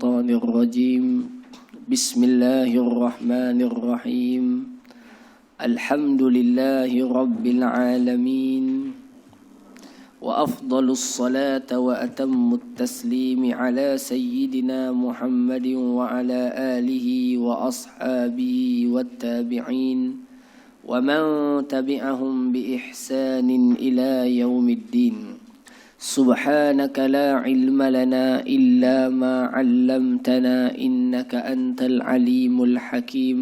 الشيطان الرجيم بسم الله الرحمن الرحيم الحمد لله رب العالمين وأفضل الصلاة وأتم التسليم على سيدنا محمد وعلى آله وأصحابه والتابعين ومن تبعهم بإحسان إلى يوم الدين سبحانك لا علم لنا إلا ما علمتنا إنك أنت العليم الحكيم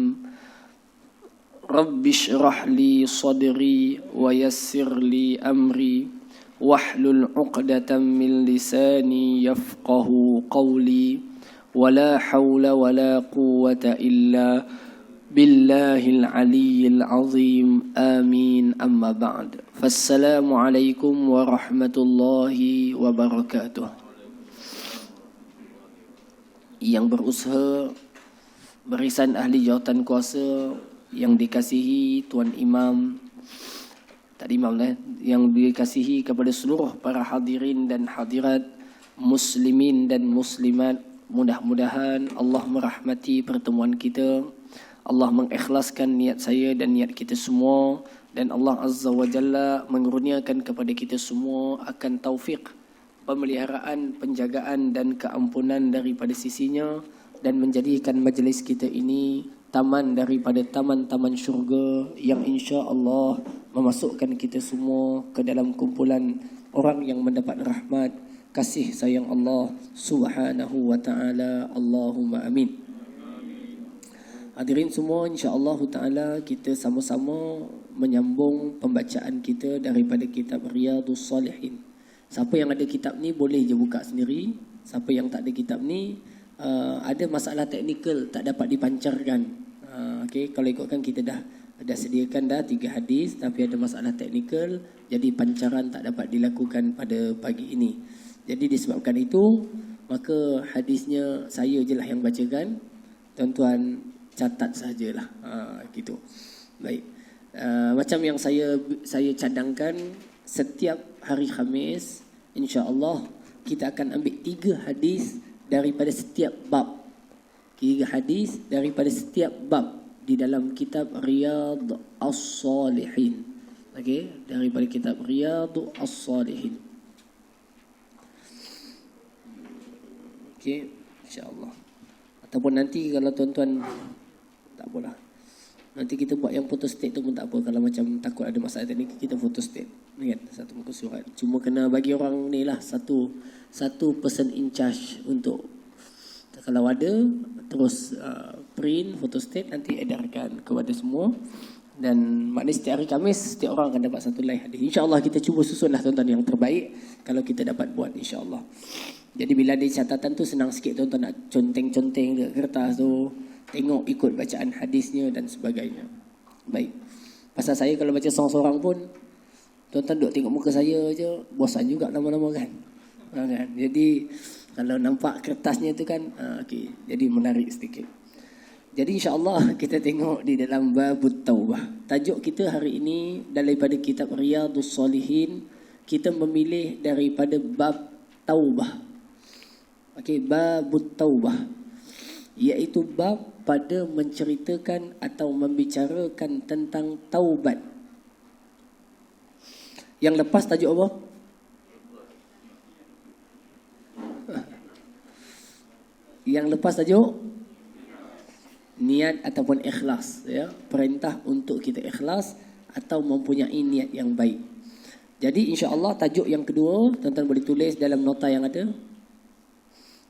رب اشرح لي صدري ويسر لي أمري واحلل عقدة من لساني يفقه قولي ولا حول ولا قوة إلا بالله العلي العظيم آمين أما بعد فالسلام عليكم ورحمة الله وبركاته. Yang berusaha, barisan ahli jawatan kuasa yang dikasihi Tuan Imam, tak imam lah, yang dikasihi kepada seluruh para hadirin dan hadirat, muslimin dan muslimat, mudah-mudahan Allah merahmati pertemuan kita. Allah mengikhlaskan niat saya dan niat kita semua, dan Allah Azza wa Jalla mengurniakan kepada kita semua akan taufik, pemeliharaan, penjagaan dan keampunan daripada sisinya, dan menjadikan majlis kita ini taman daripada taman-taman syurga yang insya-Allah memasukkan kita semua ke dalam kumpulan orang yang mendapat rahmat kasih sayang Allah Subhanahu wa taala. Allahumma amin. Hadirin semua, insya-Allah taala kita sama-sama menyambung pembacaan kita daripada kitab Riyadhus Salihin. Siapa yang ada kitab ni boleh je buka sendiri. Siapa yang tak ada kitab ni ada masalah teknikal tak dapat dipancarkan. Okey, kalau ikutkan kita dah sediakan dah 3 hadis, tapi ada masalah teknikal jadi pancaran tak dapat dilakukan pada pagi ini. Jadi disebabkan itu maka hadisnya saya je lah yang bacakan. Tuan-tuan catat sajalah. Gitu. Baik. Macam yang saya cadangkan, setiap hari Khamis insya-Allah kita akan ambil 3 hadis daripada setiap bab. 3 hadis daripada setiap bab di dalam kitab Riyadhus Salihin. Okey, daripada kitab Riyadhus Salihin. Okey, insya-Allah. Ataupun nanti kalau tuan-tuan tak apalah, nanti kita buat yang photostat tu pun tak apa. Kalau macam takut ada masalah teknik, kita photostat kan, satu muka surat. Cuma kena bagi orang ni lah satu person in charge untuk kalau ada terus print photostat, nanti edarkan kepada semua. Dan maknanya setiap hari Khamis setiap orang akan dapat satu live hadis. InsyaAllah kita cuba susunlah tuan-tuan yang terbaik kalau kita dapat buat, insyaAllah. Jadi bila ada catatan tu senang sikit tuan-tuan nak conteng-conteng ke kertas tu, tengok ikut bacaan hadisnya dan sebagainya. Baik. Pasal saya kalau baca seorang-seorang pun, tuan-tuan duk tengok muka saya je, bosan juga lama-lama kan. Jadi kalau nampak kertasnya tu kan, okey, jadi menarik sedikit. Jadi insya-Allah kita tengok di dalam Babut Taubah. Tajuk kita hari ini daripada kitab Riyadhus Salihin, kita memilih daripada bab Taubah. Okey, Babut Taubah, iaitu bab pada menceritakan atau membicarakan tentang taubat. Yang lepas tajuk apa? Yang lepas tajuk niat ataupun ikhlas, ya. Perintah untuk kita ikhlas atau mempunyai niat yang baik. Jadi insya-Allah tajuk yang kedua, tuan-tuan boleh tulis dalam nota yang ada.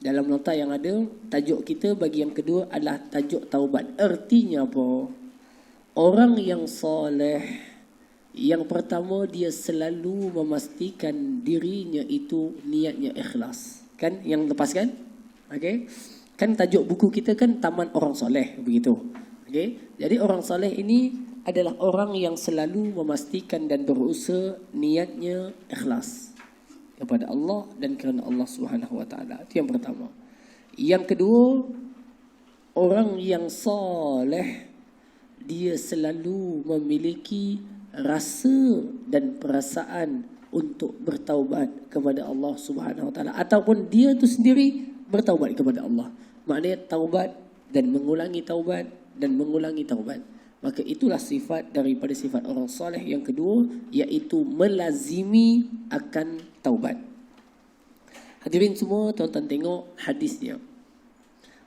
Dalam nota yang ada, tajuk kita bagi yang kedua adalah tajuk taubat. Artinya apa? Orang yang soleh, yang pertama dia selalu memastikan dirinya itu niatnya ikhlas. Kan yang lepas kan? Okey. Kan tajuk buku kita kan Taman Orang Soleh, begitu. Okey. Jadi orang soleh ini adalah orang yang selalu memastikan dan berusaha niatnya ikhlas kepada Allah dan kerana Allah Subhanahu wa taala. Itu yang pertama. Yang kedua, orang yang soleh dia selalu memiliki rasa dan perasaan untuk bertaubat kepada Allah Subhanahu wa taala, ataupun dia tu sendiri bertaubat kepada Allah. Maknanya taubat dan mengulangi taubat dan mengulangi taubat. Maka itulah sifat daripada sifat orang soleh yang kedua, iaitu melazimi akan taubat. Hadirin semua, tuan-tuan tengok hadisnya.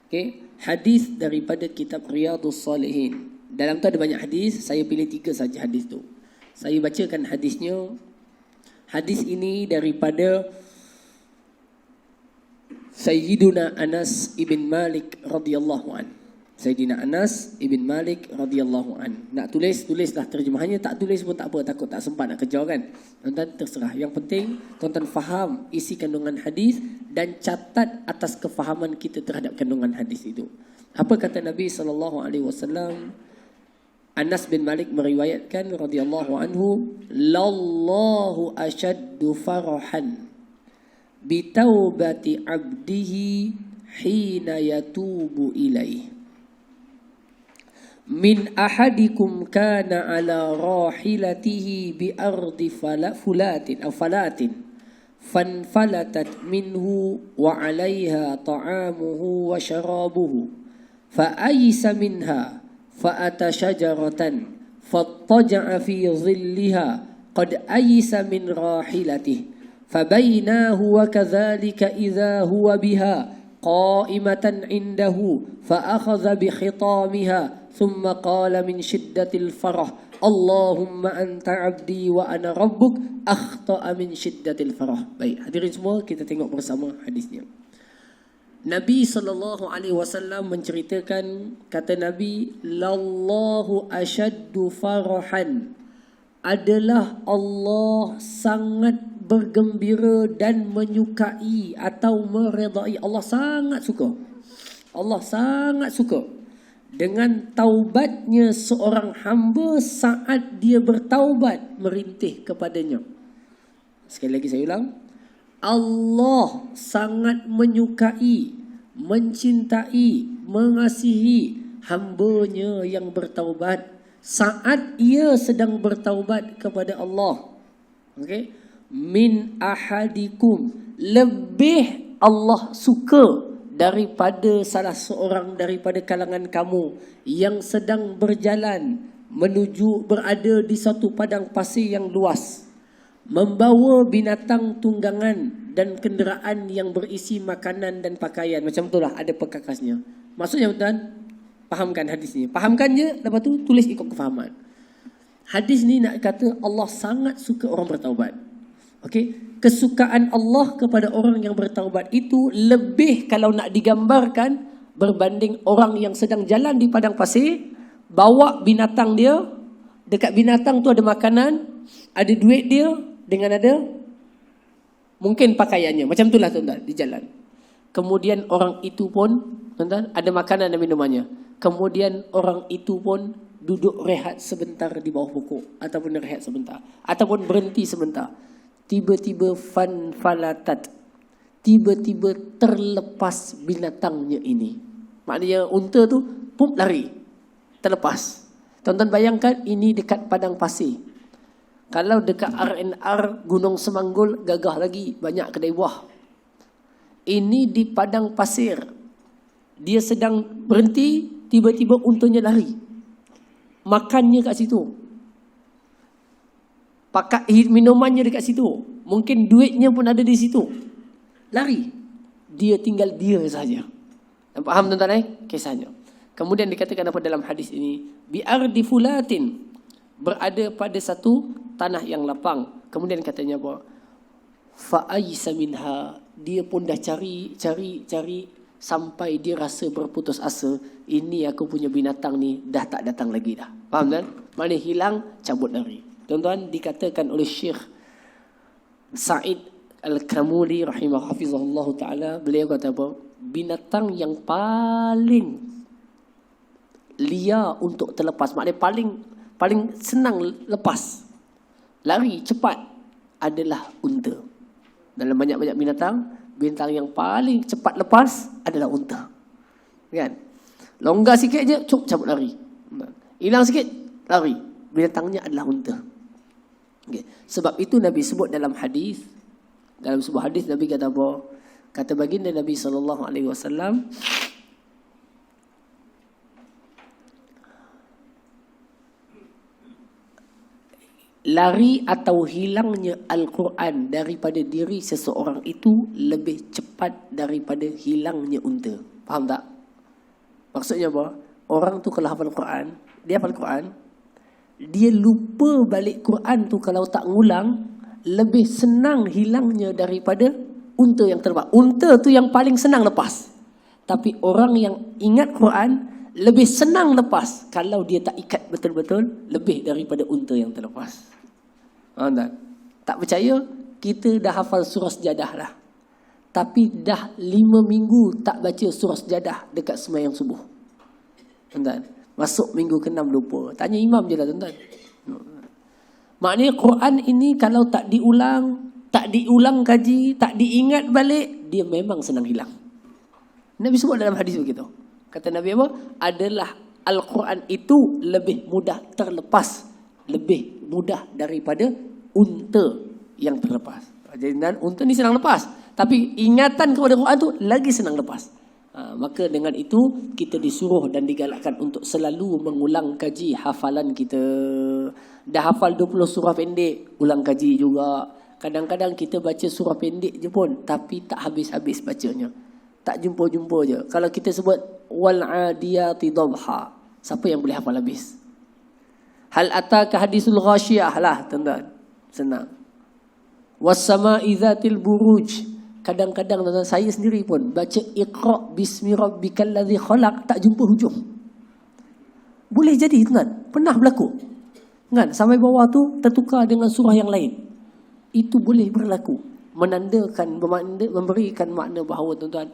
Okay. Hadis daripada kitab Riyadhus Salihin. Dalam tu ada banyak hadis, saya pilih 3 saja hadis tu. Saya bacakan hadisnya. Hadis ini daripada Sayyiduna Anas ibn Malik radhiyallahu an. Sayyidina Anas ibn Malik radhiyallahu an. Nak tulislah terjemahannya, tak tulis pun tak apa, takut tak sempat nak kejar kan. Tuan-tuan terserah. Yang penting tuan-tuan faham isi kandungan hadis dan catat atas kefahaman kita terhadap kandungan hadis itu. Apa kata Nabi sallallahu alaihi wasallam? Anas bin Malik meriwayatkan radhiyallahu anhu, "Lallahu ashaddu farahan bi taubati 'abdihi hina yatubu ilaih. Min ahadikum kana ala rahilatihi bi ardi falatin fanfalatat minhu wa 'alayha ta'amuhu wa sharabuhu fa aysa minha fa ata shajaratan fattaja'a fi dhilliha qad aysa min rahilatihi fabaina huwa kadhalika idza huwa biha qa'imatan 'indahu fa akhadha bi khitamiha ثم قال من شدة الفرح اللهم أنت عبدي وأنا ربك أخطأ من شدة الفرح. Baik, hadirin semua, kita tengok bersama hadisnya. Nabi SAW menceritakan, kata Nabi, "Lallahu asyaddu farahan." Adalah Allah sangat bergembira dan menyukai atau meredai. Allah sangat suka. Allah sangat suka dengan taubatnya seorang hamba saat dia bertaubat merintih kepadanya. Sekali lagi saya ulang. Allah sangat menyukai, mencintai, mengasihi hambanya yang bertaubat saat ia sedang bertaubat kepada Allah. Okey? Min ahadikum, lebih Allah suka daripada salah seorang daripada kalangan kamu yang sedang berjalan menuju berada di satu padang pasir yang luas, membawa binatang tunggangan dan kenderaan yang berisi makanan dan pakaian. Macam itulah, ada perkakasnya. Maksudnya tuan, fahamkan hadis ni. Fahamkan je, lepas tu tulis ikut kefahaman. Hadis ni nak kata Allah sangat suka orang bertaubat. Okey? Kesukaan Allah kepada orang yang bertaubat itu lebih, kalau nak digambarkan, berbanding orang yang sedang jalan di padang pasir, bawa binatang dia, dekat binatang tu ada makanan, ada duit dia, dengan ada mungkin pakaiannya. Macam itulah tuan-tuan, di jalan. Kemudian orang itu pun, tuan-tuan, ada makanan dan minumannya. Kemudian orang itu pun duduk rehat sebentar di bawah pokok, ataupun rehat sebentar, ataupun berhenti sebentar. Tiba-tiba fanfalatat, tiba-tiba terlepas binatangnya ini. Maknanya unta tu pum lari, terlepas. Tuan-tuan bayangkan, ini dekat padang pasir. Kalau dekat RNR Gunung Semanggul, gagah lagi, banyak kedai buah. Ini di padang pasir, dia sedang berhenti, tiba-tiba untanya lari, makannya kat situ, pakai minumannya dekat situ, mungkin duitnya pun ada di situ, lari, dia tinggal dia saja. Faham tuan-tuan kisahnya? Kemudian dikatakan apa dalam hadis ini? Bi'ardi fulatin, berada pada satu tanah yang lapang. Kemudian katanya apa? Fa'aysa minha, dia pun dah cari sampai dia rasa berputus asa. Ini aku punya binatang ni dah tak datang lagi dah. Faham kan? Maknanya hilang, cabut lari. Tuan-tuan, dikatakan oleh Syekh Sa'id Al-Kamuli rahimahullah ta'ala, beliau kata apa? Binatang yang paling liar untuk terlepas, maknanya paling senang lepas, lari cepat, adalah unta. Dalam banyak-banyak bintang yang paling cepat lepas adalah unta. Kan? Longgar sikit je, cabut lari. Hilang sikit, lari. Binatangnya adalah unta. Okay. Sebab itu Nabi sebut dalam hadis, dalam sebuah hadis Nabi kata apa? Kata baginda Nabi SAW, lari atau hilangnya Al-Quran daripada diri seseorang itu lebih cepat daripada hilangnya unta. Faham tak? Maksudnya apa? Orang tu kalau hafal Quran, dia hafal Quran, dia lupa balik Quran tu kalau tak ngulang, lebih senang hilangnya daripada unta yang terlepas. Unta tu yang paling senang lepas. Tapi orang yang ingat Quran lebih senang lepas kalau dia tak ikat betul-betul lebih daripada unta yang terlepas. Tak percaya? Kita dah hafal surah Sejadah dah. Tapi dah 5 minggu tak baca surah Sejadah dekat sembahyang subuh. Tuan-tuan, masuk minggu ke-6 lupa. Tanya imam je lah tuan-tuan. Maknanya Quran ini kalau tak diulang kaji, tak diingat balik, dia memang senang hilang. Nabi sebut dalam hadis begitu. Kata Nabi apa? Adalah Al-Quran itu lebih mudah terlepas, lebih mudah daripada unta yang terlepas. Jadi unta ni senang lepas, tapi ingatan kepada Quran tu lagi senang lepas. Maka dengan itu kita disuruh dan digalakkan untuk selalu mengulang kaji hafalan kita. Dah hafal 20 surah pendek, ulang kaji juga. Kadang-kadang kita baca surah pendek je pun, tapi tak habis-habis bacanya. Tak jumpa-jumpa je. Kalau kita sebut wal adiyati dhabha, siapa yang boleh hafal habis? Hal ataka hadisul ghasyiyah lah, tuan-tuan. Senang. Was sama'i dzatil buruj. Kadang-kadang tuan-tuan, saya sendiri pun baca Iqra bismi rabbikal ladzi khalaq, tak jumpa hujung. Boleh jadi tuan-tuan, pernah berlaku. Kan sampai bawah tu tertukar dengan surah yang lain. Itu boleh berlaku. Menandakan, memberikan makna bahawa tuan-tuan,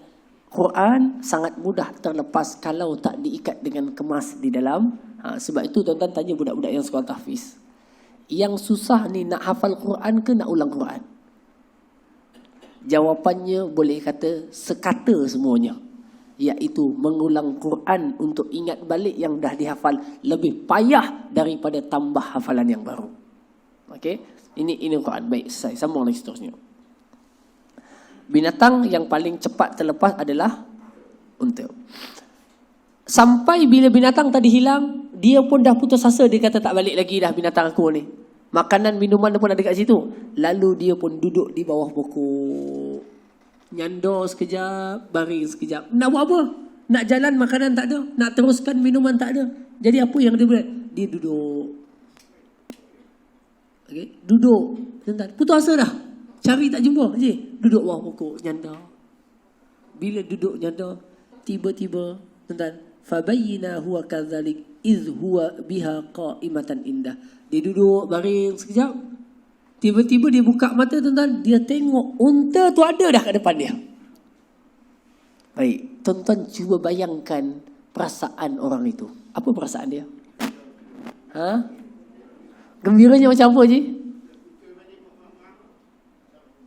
Quran sangat mudah terlepas kalau tak diikat dengan kemas di dalam. Sebab itu tuan-tuan tanya budak-budak yang sekolah tahfiz. Yang susah ni nak hafal Quran ke nak ulang Quran? Jawapannya boleh kata sekata semuanya. Iaitu mengulang Quran untuk ingat balik yang dah dihafal lebih payah daripada tambah hafalan yang baru. Okey? Ini Quran. Baik, saya sambung lagi seterusnya. Binatang yang paling cepat terlepas adalah unta. Sampai bila binatang tadi hilang, dia pun dah putus asa. Dia kata tak balik lagi dah binatang aku ni. Makanan, minuman pun ada kat situ. Lalu dia pun duduk di bawah pokok. Nyandor sekejap, baring sekejap. Nak buat apa? Nak jalan makanan tak ada. Nak teruskan minuman tak ada. Jadi apa yang dia buat? Dia duduk. Okay? Duduk. Putus asa dah. Cari tak jumpa. Duduk bawah pokok, nyandar. Bila duduk nyandar, tiba-tiba, tuan-tuan, fabayyina huwa kadzalik iz huwa biha qa'imatan indah. Dia duduk baring sekejap. Tiba-tiba dia buka mata, tuan-tuan, dia tengok unta tu ada dah kat depan dia. Baik, tuan-tuan cuba bayangkan perasaan orang itu. Apa perasaan dia? Gembiranya macam apa je?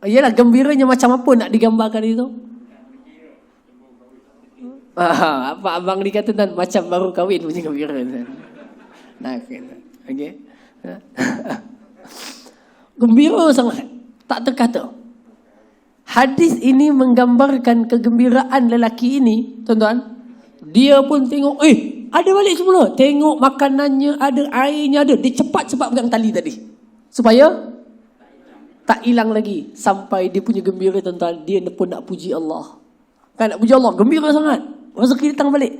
Yalah, gembiranya macam apa nak digambarkan itu? Apa abang dikata tuan, macam baru kahwin punya gembira. Nah, okey. Gembira sangat, tak terkata. Hadis ini menggambarkan kegembiraan lelaki ini, tuan-tuan. Dia pun tengok, ada balik semula. Tengok makanannya ada, airnya ada. Dia cepat-cepat pegang tali tadi, supaya tak hilang lagi. Sampai dia punya gembira, tuan-tuan, dia pun nak puji Allah. Kan nak puji Allah, gembira sangat. Rezeki datang balik.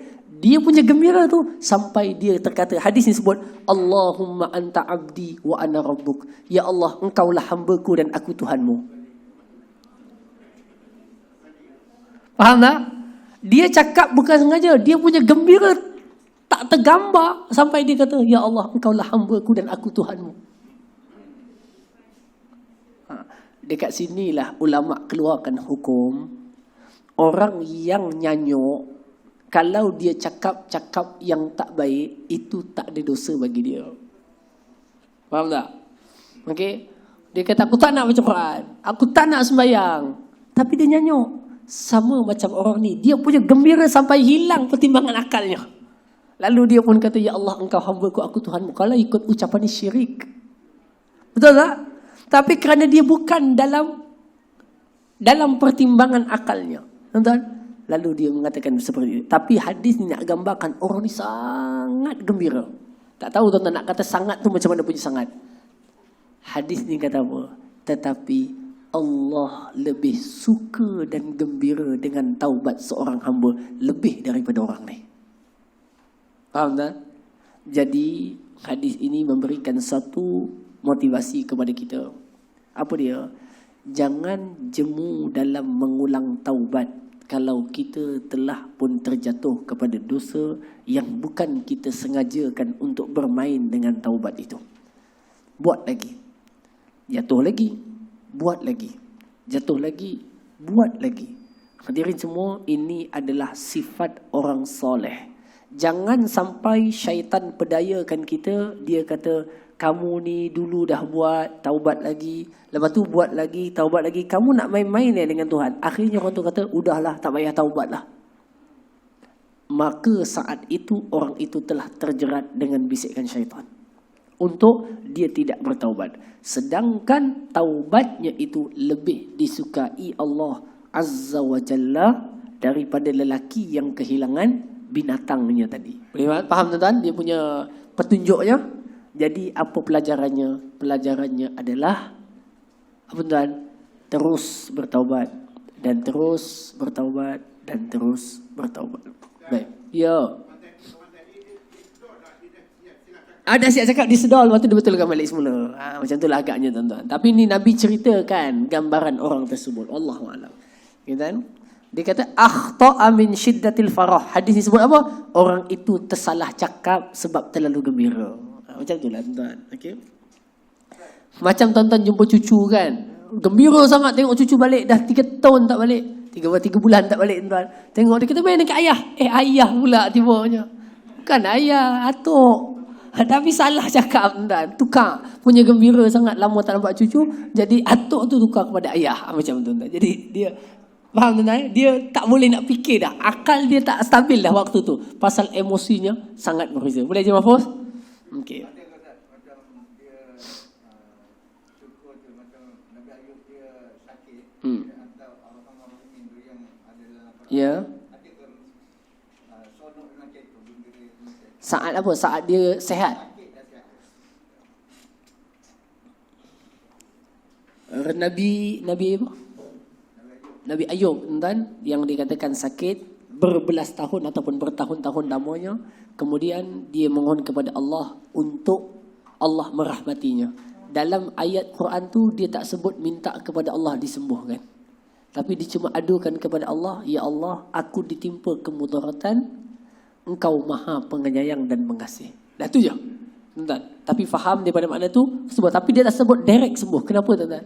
Dia punya gembira tu sampai dia terkata, hadis ni sebut, Allahumma anta abdi wa ana rabbuk. Ya Allah, engkaulah hamba-Ku dan aku Tuhanmu. Faham tak? Dia cakap bukan sengaja. Dia punya gembira tak tergambar sampai dia kata, Ya Allah, engkaulah hamba-Ku dan aku Tuhanmu. Dekat sinilah ulama keluarkan hukum. Orang yang nyanyuk, kalau dia cakap-cakap yang tak baik, itu tak ada dosa bagi dia. Faham tak? Okey. Dia kata, aku tak nak baca Quran, aku tak nak sembahyang, tapi dia nyanyuk. Sama macam orang ni, dia punya gembira sampai hilang pertimbangan akalnya. Lalu dia pun kata, Ya Allah, engkau hamba-Ku, aku Tuhanmu. Kalau ikut ucapan ni syirik. Betul tak? Tapi kerana dia bukan dalam dalam pertimbangan akalnya. Tuan-tuan, lalu dia mengatakan seperti itu. Tapi hadis ni nak gambarkan orang ni sangat gembira. Tak tahu tuan-tuan nak kata sangat tu macam mana punya sangat. Hadis ni kata apa? Tetapi Allah lebih suka dan gembira dengan taubat seorang hamba lebih daripada orang ni. Faham tak? Jadi hadis ini memberikan satu motivasi kepada kita. Apa dia? Jangan jemu dalam mengulang taubat kalau kita telah pun terjatuh kepada dosa yang bukan kita sengajakan untuk bermain dengan taubat itu. Buat lagi. Jatuh lagi. Buat lagi. Jatuh lagi. Buat lagi. Hadirin semua, ini adalah sifat orang soleh. Jangan sampai syaitan pedayakan kita. Dia kata, kamu ni dulu dah buat, taubat lagi. Lepas tu buat lagi, taubat lagi. Kamu nak main-main dengan Tuhan. Akhirnya orang tu kata, udahlah, tak payah taubat lah. Maka saat itu, orang itu telah terjerat dengan bisikan syaitan. Untuk dia tidak bertaubat. Sedangkan taubatnya itu lebih disukai Allah Azza wa Jalla daripada lelaki yang kehilangan binatangnya tadi. Boleh faham tuan-tuan? Dia punya petunjuknya. Jadi apa pelajarannya? Pelajarannya adalah apa tuan? Terus bertaubat dan terus bertaubat dan terus bertaubat. Baik. Ya. Ada siap cakap disedol, lepas tu dia betulkan balik semula. Macam itulah agaknya tuan-tuan. Tapi ni Nabi ceritakan gambaran orang tersebut. Allahu'alam. Kan? Dia kata akhta'a min syiddatil farah. Hadis ni sebut apa? Orang itu tersalah cakap sebab terlalu gembira. Macam itulah tuan-tuan. Okay? Macam tuan-tuan jumpa cucu kan. Gembira sangat tengok cucu balik. Dah 3 tahun tak balik. 3 bulan tak balik tuan-tuan. Tengok dia kata main dekat ayah. Ayah pula tibanya. Bukan ayah, atuk. Tapi salah cakap tuan. Tukar. Punya gembira sangat lama tak nampak cucu. Jadi atuk tu tukar kepada ayah. Macam tuan-tuan. Jadi dia, faham tuan-tuan? Dia tak boleh nak fikir dah. Akal dia tak stabil dah waktu tu. Pasal emosinya sangat berbeza. Boleh je Mahfuz? Okey. Ya. Saat apa? Saat dia sehat. Nabi apa? Nabi Ayub tuan, yang dikatakan sakit berbelas tahun ataupun bertahun-tahun lamanya, kemudian dia mohon kepada Allah untuk Allah merahmatinya. Dalam ayat Quran tu dia tak sebut minta kepada Allah disembuhkan. Tapi dia cuma adukan kepada Allah, ya Allah, aku ditimpa kemudaratan, Engkau Maha Penyayang dan Pengasih. Dah tu je. Tuan-tuan. Tapi faham daripada makna tu sebut. Tapi dia tak sebut direct sembuh. Kenapa tuan-tuan?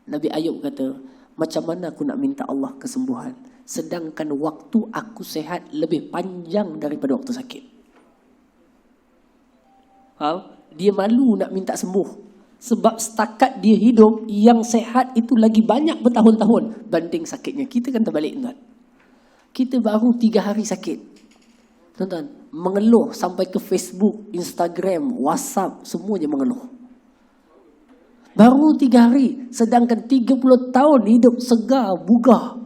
Nabi Ayub kata, macam mana aku nak minta Allah kesembuhan sedangkan waktu aku sehat lebih panjang daripada waktu sakit. Faham? Dia malu nak minta sembuh. Sebab setakat dia hidup, yang sehat itu lagi banyak bertahun-tahun banding sakitnya. Kita kan terbalik tuan. Kita baru 3 hari sakit. Tuan-tuan, mengeluh sampai ke Facebook, Instagram, WhatsApp, semuanya mengeluh. Baru 3 hari, sedangkan 30 tahun hidup segar, bugar.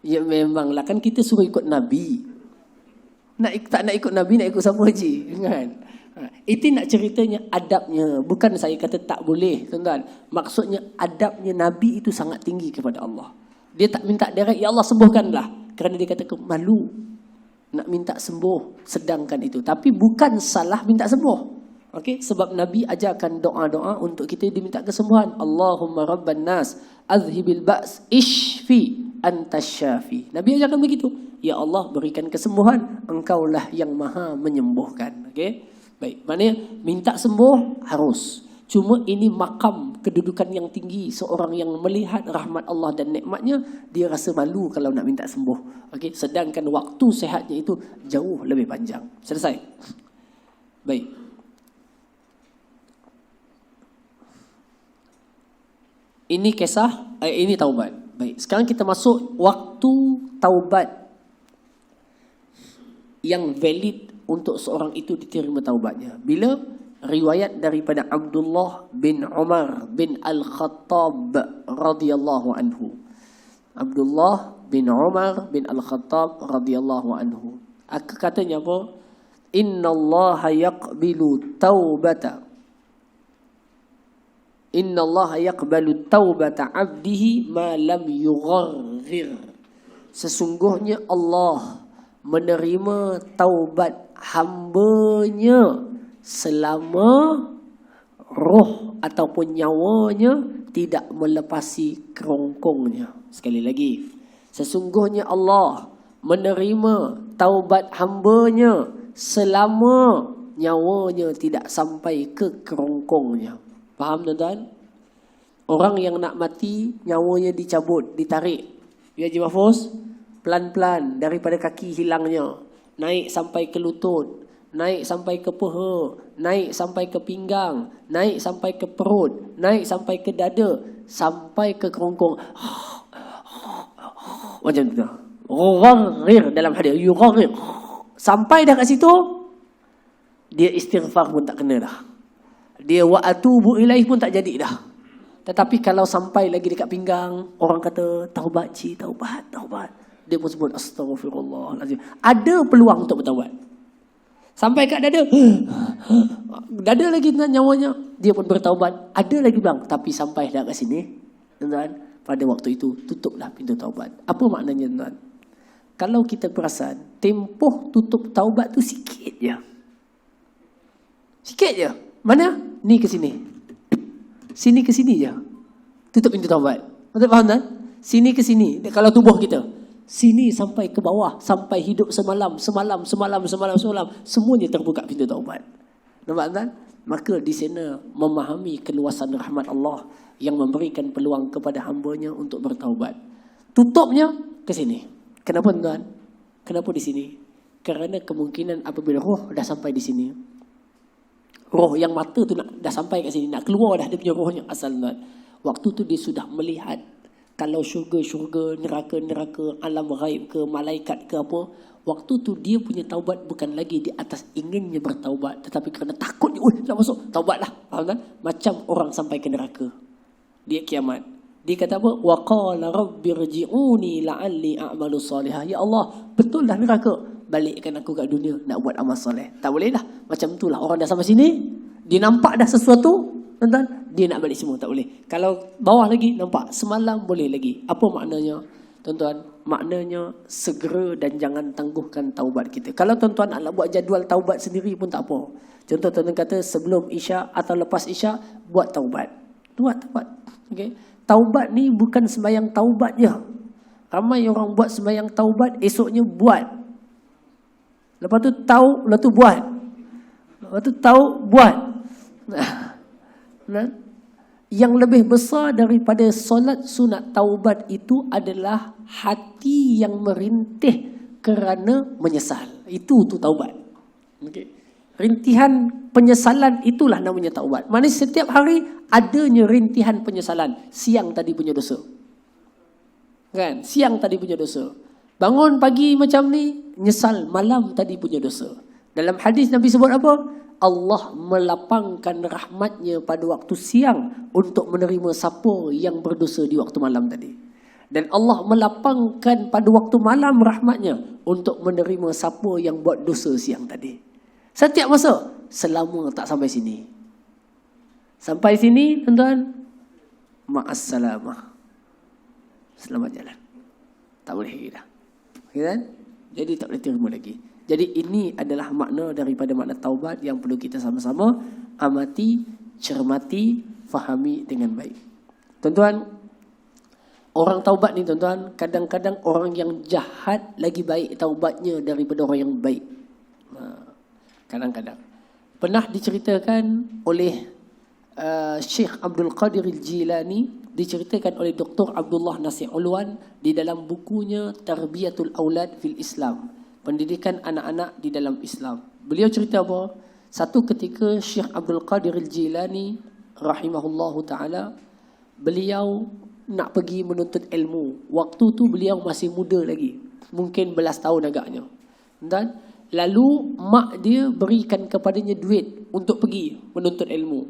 Ya memanglah, kan kita suruh ikut Nabi. Tak nak ikut Nabi, nak ikut siapa haji, kan? Itu nak ceritanya adabnya. Bukan saya kata tak boleh, tuan-tuan. Maksudnya adabnya Nabi itu sangat tinggi kepada Allah. Dia tak minta direct, ya Allah sembuhkanlah. Kerana dia kata malu nak minta sembuh sedangkan itu. Tapi bukan salah minta sembuh. Okey, sebab Nabi ajarkan doa-doa untuk kita diminta kesembuhan. Allahumma rabban nas azhibil ba's ishfi antas syafi. Nabi ajarkan begitu. Ya Allah, berikan kesembuhan, Engkaulah yang Maha menyembuhkan. Okey. Baik, maknanya minta sembuh harus. Cuma ini makam kedudukan yang tinggi. Seorang yang melihat rahmat Allah dan nikmatnya, dia rasa malu kalau nak minta sembuh. Okey, sedangkan waktu sehatnya itu jauh lebih panjang. Selesai. Baik. Ini kisah, ini taubat. Baik, sekarang kita masuk waktu taubat yang valid untuk seorang itu diterima taubatnya. Bila riwayat daripada Abdullah bin Umar bin Al-Khattab radhiyallahu anhu. Abdullah bin Umar bin Al-Khattab radhiyallahu anhu. Katanya apa? Innallaha yaqbilu taubata. Innallaha yaqbalu taubata 'abdihi ma lam yugharghir. Sesungguhnya Allah menerima taubat hambanya selama roh ataupun nyawanya tidak melepasi kerongkongnya. Sekali lagi, sesungguhnya Allah menerima taubat hambanya selama nyawanya tidak sampai ke kerongkongnya. Faham tuan-tuan? Orang yang nak mati, nyawanya dicabut, ditarik. Ya Haji Mahfuz, pelan-pelan daripada kaki hilangnya, naik sampai ke lutut, naik sampai ke peha, naik sampai ke pinggang, naik sampai ke perut, naik sampai ke dada, sampai ke kerongkong. Macam tu. Gharir dalam hadis, yugharir. Sampai dah kat situ, dia istighfar pun tak kena dah. Dia wa atubu ilaih pun tak jadi dah. Tetapi kalau sampai lagi dekat pinggang, orang kata taubat cik, taubat. Dia pun sebut astaghfirullahalazim. Ada peluang untuk bertaubat. Sampai kat dada, dada lagi nyawanya, dia pun bertaubat. Ada lagi bilang, tapi sampai dah kat sini, tuan-tuan, pada waktu itu tutuplah pintu taubat. Apa maknanya tuan? Kalau kita perasan, tempoh tutup taubat tu sikit je. Sikit je. Mana? Ni ke sini. Sini ke sini je. Tutup pintu taubat. Betul faham tak? Sini ke sini. Kalau tubuh kita, sini sampai ke bawah, sampai hidup semalam. Semuanya terbuka pintu taubat. Nampak tak? Maka di sana memahami keluasan rahmat Allah yang memberikan peluang kepada hambanya untuk bertaubat. Tutupnya ke sini. Kenapa tuan? Kenapa di sini? Kerana kemungkinan apabila roh dah sampai di sini, roh yang mata tu dah sampai kat sini, nak keluar dah dia punya rohnya asal tuan. Waktu tu dia sudah melihat kalau syurga, neraka, alam ghaib ke, malaikat ke apa. Waktu tu dia punya taubat bukan lagi di atas inginnya bertaubat, tetapi kerana takut dia, nak masuk, taubatlah. Faham tak? Macam orang sampai ke neraka. Dia kiamat. Dia kata apa? Wa qala rabbirji'uni la'alli a'malu salihah. Ya Allah, betul lah neraka. Balikkan aku kat dunia nak buat amal soleh. Tak boleh dah. Macam itulah orang dah sampai sini, dia nampak dah sesuatu, tuan-tuan, dia nak balik semua, tak boleh. Kalau bawah lagi nampak, semalam boleh lagi. Apa maknanya? Tuan-tuan, maknanya segera dan jangan tangguhkan taubat kita. Kalau tuan-tuan nak buat jadual taubat sendiri pun tak apa. Contoh tuan-tuan kata sebelum Isyak atau lepas Isyak buat taubat. Buat taubat. Okey. Taubat ni bukan sembahyang taubat je. Ramai orang buat sembahyang taubat, esoknya buat. Lepas tu tahu, lepas tu buat. Lepas tu tahu, buat. Nah, yang lebih besar daripada solat sunat taubat itu adalah hati yang merintih kerana menyesal. Itu tu taubat. Okay. Rintihan penyesalan itulah namanya taubat. Maksudnya setiap hari adanya rintihan penyesalan. Siang tadi punya dosa. Kan? Siang tadi punya dosa. Bangun pagi macam ni, nyesal malam tadi punya dosa. Dalam hadis Nabi sebut apa? Allah melapangkan rahmatnya pada waktu siang untuk menerima siapa yang berdosa di waktu malam tadi. Dan Allah melapangkan pada waktu malam rahmatnya untuk menerima siapa yang buat dosa siang tadi. Setiap masa, selama tak sampai sini. Sampai sini, tuan-tuan, ma'assalamah. Selamat jalan. Tak boleh lagi dah. Okay, kan? Jadi tak boleh terima lagi. Jadi ini adalah makna daripada makna taubat yang perlu kita sama-sama amati, cermati, fahami dengan baik. Tuan-tuan, orang taubat ni tuan-tuan, kadang-kadang orang yang jahat lagi baik taubatnya daripada orang yang baik. Kadang-kadang. Pernah diceritakan oleh Syekh Abdul Qadir Al-Jilani, diceritakan oleh Dr. Abdullah Nasir Ulwan di dalam bukunya Tarbiyatul Aulad fil Islam. Pendidikan anak-anak di dalam Islam. Beliau cerita apa? Satu ketika Syekh Abdul Qadir Al-Jilani rahimahullahu ta'ala, beliau nak pergi menuntut ilmu. Waktu tu beliau masih muda lagi. Mungkin belas tahun agaknya. Dan Lalu mak dia berikan kepadanya duit untuk pergi menuntut ilmu.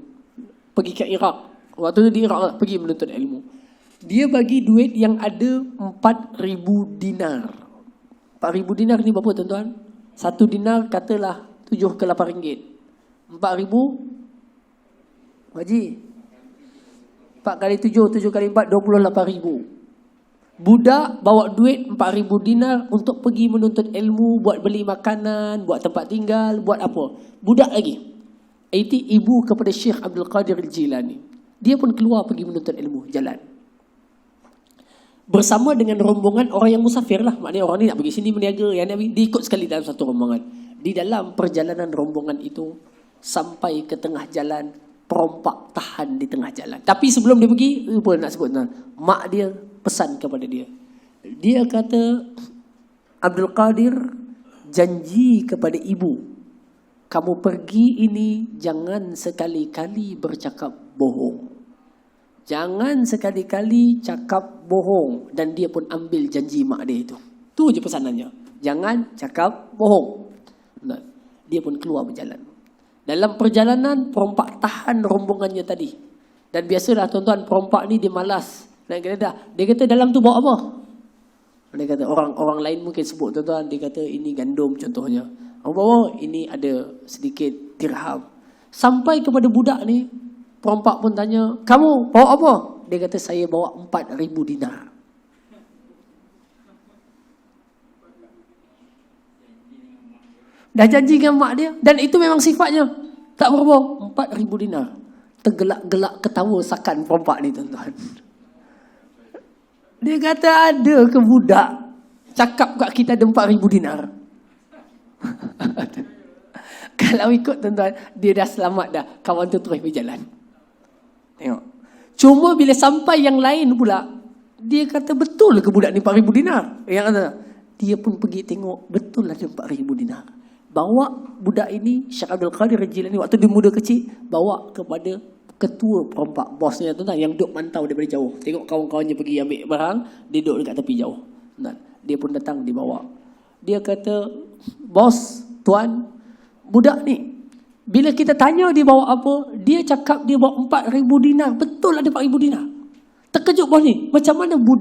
Pergi ke Iraq. Waktu itu di Iraq lah, pergi menuntut ilmu. Dia bagi duit yang ada 4,000 dinar. 4,000 dinar ni berapa tuan-tuan? 1 dinar katalah 7 ke 8 ringgit. 4,000 Haji 4 kali 7, 7 kali 4, 28,000. Budak bawa duit 4,000 dinar untuk pergi menuntut ilmu, buat beli makanan, buat tempat tinggal, buat apa. Budak lagi. Itu ibu kepada Syekh Abdul Qadir Al-Jilani. Dia pun keluar pergi menuntut ilmu, jalan. Bersama dengan rombongan orang yang musafir lah. Maknanya orang ni nak pergi sini meniaga, yang nak pergi, dia ikut sekali dalam satu rombongan. Di dalam perjalanan rombongan itu, sampai ke tengah jalan, perompak tahan di tengah jalan. Tapi sebelum dia pergi, apa nak sebut? Mak dia pesan kepada dia. Dia kata, Abdul Qadir, janji kepada ibu, kamu pergi ini jangan sekali-kali bercakap bohong. Jangan sekali-kali cakap bohong. Dan dia pun ambil janji mak dia itu. Tu je pesanannya. Jangan cakap bohong. Dia pun keluar berjalan. Dalam perjalanan, perompak tahan rombongannya tadi. Dan biasalah tuan-tuan, perompak ni dia malas. Dia kata dalam tu bawa apa? Dia kata orang lain mungkin sebut tuan-tuan, dia kata ini gandum contohnya. Orang bawa ini ada sedikit dirham. Sampai kepada budak ni, perompak pun tanya, kamu bawa apa? Dia kata saya bawa 4,000 dinar. Dah janji dengan mak dia, dan itu memang sifatnya. Tak berapa, 4,000 dinar. Tergelak-gelak ketawa sakan perompak ni tuan-tuan. Dia kata ada ke budak cakap kat kita ada 4,000 dinar. Kalau ikut tuan-tuan, dia dah selamat dah. Kawan tu terus berjalan. Tengok. Cuma bila sampai yang lain pula, dia kata betul ke budak ni 4,000 dinar? Yang kata, dia pun pergi tengok, betul ada 4,000 dinar. Bawa budak ini, Syekh Abdul Qadir Al-Jilani, waktu dia muda kecil, bawa kepada ketua perompak, bosnya tuan-tuan, yang duduk mantau daripada jauh. Tengok kawan-kawannya pergi ambil barang, dia duduk dekat tepi jauh. Dia pun datang, dibawa. Dia kata, bos, tuan, budak ni, bila kita tanya dia bawa apa, dia cakap dia bawa 4,000 dinar. Betul ada 4,000 dinar. Terkejut bos ni, macam mana budak